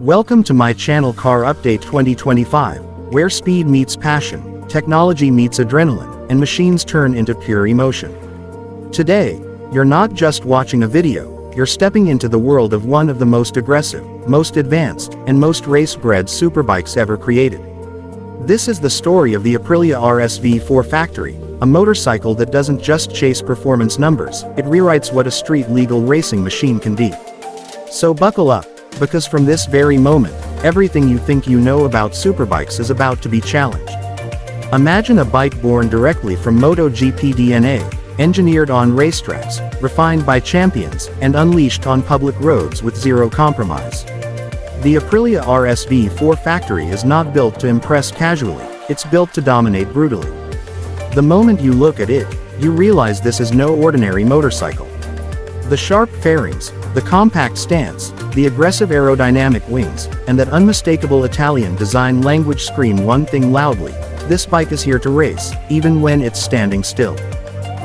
Welcome to my channel Car Update 2025, where speed meets passion, technology meets adrenaline, and machines turn into pure emotion. Today, you're not just watching a video, you're stepping into the world of one of the most aggressive, most advanced, and most race-bred superbikes ever created. This is the story of the Aprilia RSV4 Factory, a motorcycle that doesn't just chase performance numbers, it rewrites what a street-legal racing machine can be. So buckle up, because from this very moment, everything you think you know about superbikes is about to be challenged. Imagine a bike born directly from MotoGP DNA, engineered on racetracks, refined by champions, and unleashed on public roads with zero compromise. The Aprilia RSV4 Factory is not built to impress casually, it's built to dominate brutally. The moment you look at it, you realize this is no ordinary motorcycle. The sharp fairings, the compact stance, the aggressive aerodynamic wings, and that unmistakable Italian design language scream one thing loudly: this bike is here to race, even when it's standing still.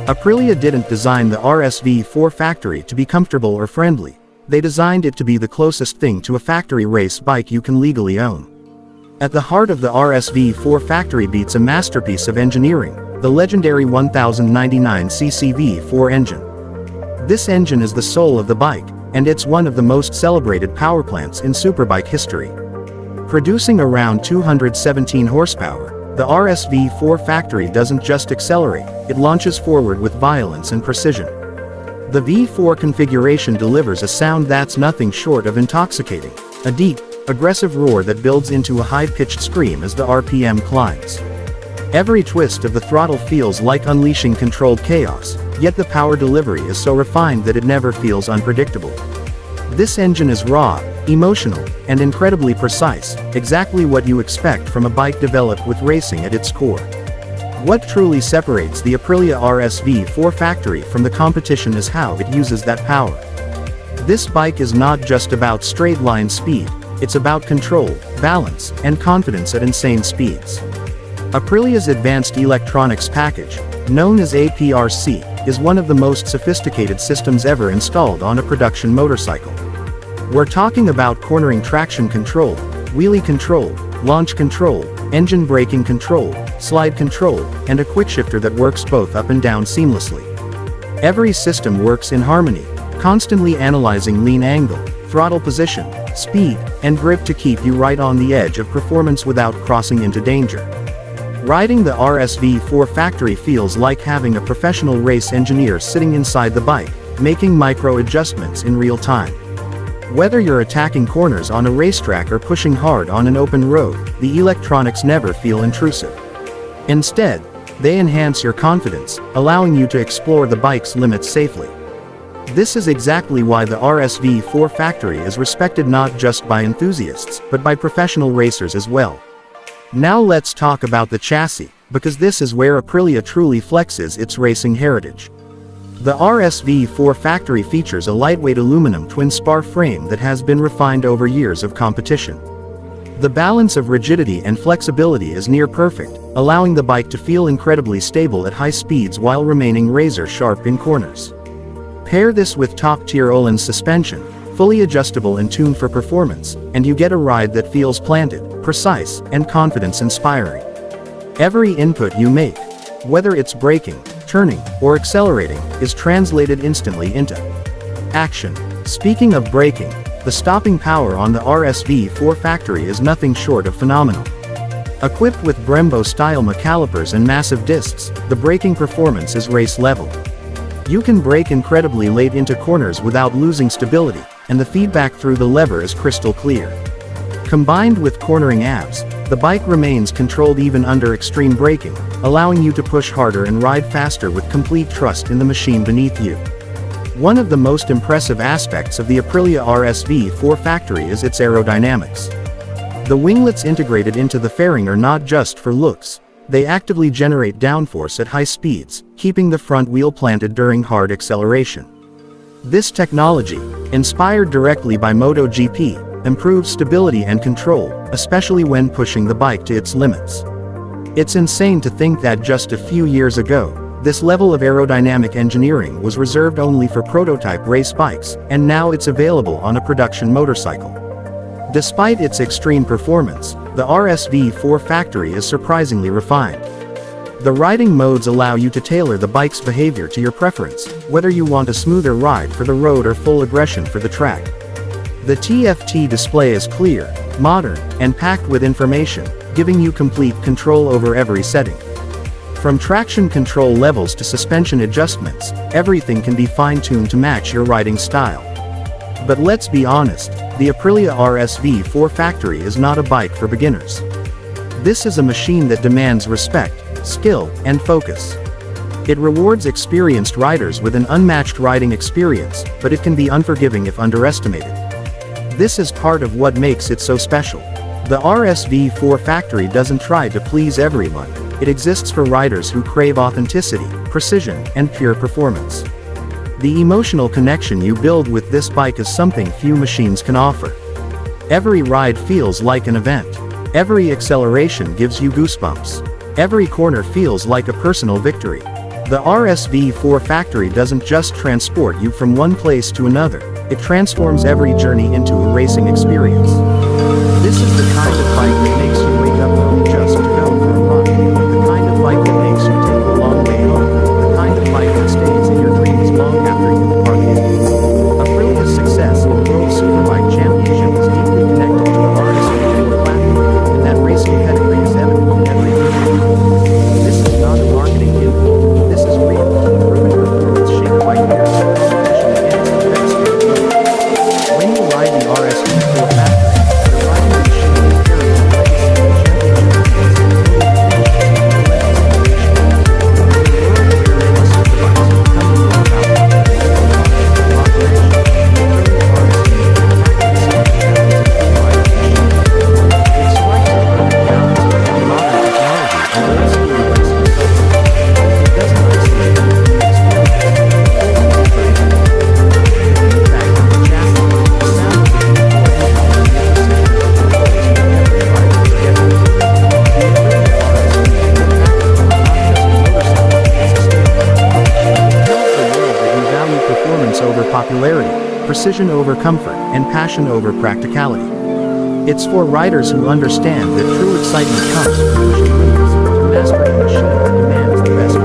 Aprilia didn't design the RSV4 Factory to be comfortable or friendly, they designed it to be the closest thing to a factory race bike you can legally own. At the heart of the RSV4 Factory beats a masterpiece of engineering, the legendary 1099cc V4 engine. This engine is the soul of the bike, and it's one of the most celebrated power plants in superbike history. Producing around 217 horsepower, the RSV4 Factory doesn't just accelerate, it launches forward with violence and precision. The V4 configuration delivers a sound that's nothing short of intoxicating, a deep, aggressive roar that builds into a high-pitched scream as the RPM climbs. Every twist of the throttle feels like unleashing controlled chaos, yet the power delivery is so refined that it never feels unpredictable. This engine is raw, emotional, and incredibly precise, exactly what you expect from a bike developed with racing at its core. What truly separates the Aprilia RSV4 Factory from the competition is how it uses that power. This bike is not just about straight-line speed, it's about control, balance, and confidence at insane speeds. Aprilia's advanced electronics package, known as APRC, is one of the most sophisticated systems ever installed on a production motorcycle. We're talking about cornering traction control, wheelie control, launch control, engine braking control, slide control, and a quickshifter that works both up and down seamlessly. Every system works in harmony, constantly analyzing lean angle, throttle position, speed, and grip to keep you right on the edge of performance without crossing into danger. Riding the RSV4 Factory feels like having a professional race engineer sitting inside the bike, making micro adjustments in real time. Whether you're attacking corners on a racetrack or pushing hard on an open road, the electronics never feel intrusive. Instead, they enhance your confidence, allowing you to explore the bike's limits safely. This is exactly why the RSV4 Factory is respected not just by enthusiasts, but by professional racers as well. Now let's talk about the chassis, because this is where Aprilia truly flexes its racing heritage. The RSV4 Factory features a lightweight aluminum twin-spar frame that has been refined over years of competition. The balance of rigidity and flexibility is near perfect, allowing the bike to feel incredibly stable at high speeds while remaining razor-sharp in corners. Pair this with top-tier Öhlins suspension, fully adjustable and tuned for performance, and you get a ride that feels planted, precise, and confidence-inspiring. Every input you make, whether it's braking, turning, or accelerating, is translated instantly into action. Speaking of braking, the stopping power on the RSV4 Factory is nothing short of phenomenal. Equipped with Brembo-style calipers and massive discs, the braking performance is race-level. You can brake incredibly late into corners without losing stability, and the feedback through the lever is crystal clear. Combined with cornering abs, the bike remains controlled even under extreme braking, allowing you to push harder and ride faster with complete trust in the machine beneath you. One of the most impressive aspects of the Aprilia RSV4 Factory is its aerodynamics. The winglets integrated into the fairing are not just for looks, they actively generate downforce at high speeds, keeping the front wheel planted during hard acceleration. This technology, inspired directly by MotoGP, improves stability and control, especially when pushing the bike to its limits. It's insane to think that just a few years ago, this level of aerodynamic engineering was reserved only for prototype race bikes, and now it's available on a production motorcycle. Despite its extreme performance, the RSV4 Factory is surprisingly refined. The riding modes allow you to tailor the bike's behavior to your preference, whether you want a smoother ride for the road or full aggression for the track. The TFT display is clear, modern, and packed with information, giving you complete control over every setting. From traction control levels to suspension adjustments, everything can be fine-tuned to match your riding style. But let's be honest, the Aprilia RSV4 Factory is not a bike for beginners. This is a machine that demands respect, skill, and focus. It rewards experienced riders with an unmatched riding experience, but it can be unforgiving if underestimated. This is part of what makes it so special. The RSV4 Factory doesn't try to please everyone. It exists for riders who crave authenticity, precision, and pure performance. The emotional connection you build with this bike is something few machines can offer. Every ride feels like an event. Every acceleration gives you goosebumps. Every corner feels like a personal victory. The RSV4 Factory doesn't just transport you from one place to another, it transforms every journey into a racing experience. This is the kind of bike that makes you wake up early just to go for a run. The kind of bike that makes you take a long way home. The kind of bike that stays in your dreams long after you depart it. Aprilia's success in the World Superbike Championship is deeply connected to the RSV4 platform, and that racing pedigree is evident in every move. This is not a marketing gimmick. This is real, proven performance shaped by years of competition against the best in the world. When you ride the RSV4 Factory, the riding machine is carrying a legacy of over popularity, precision over comfort, and passion over practicality. It's for riders who understand that true excitement comes from pushing limits, to mastering a machine that demands the best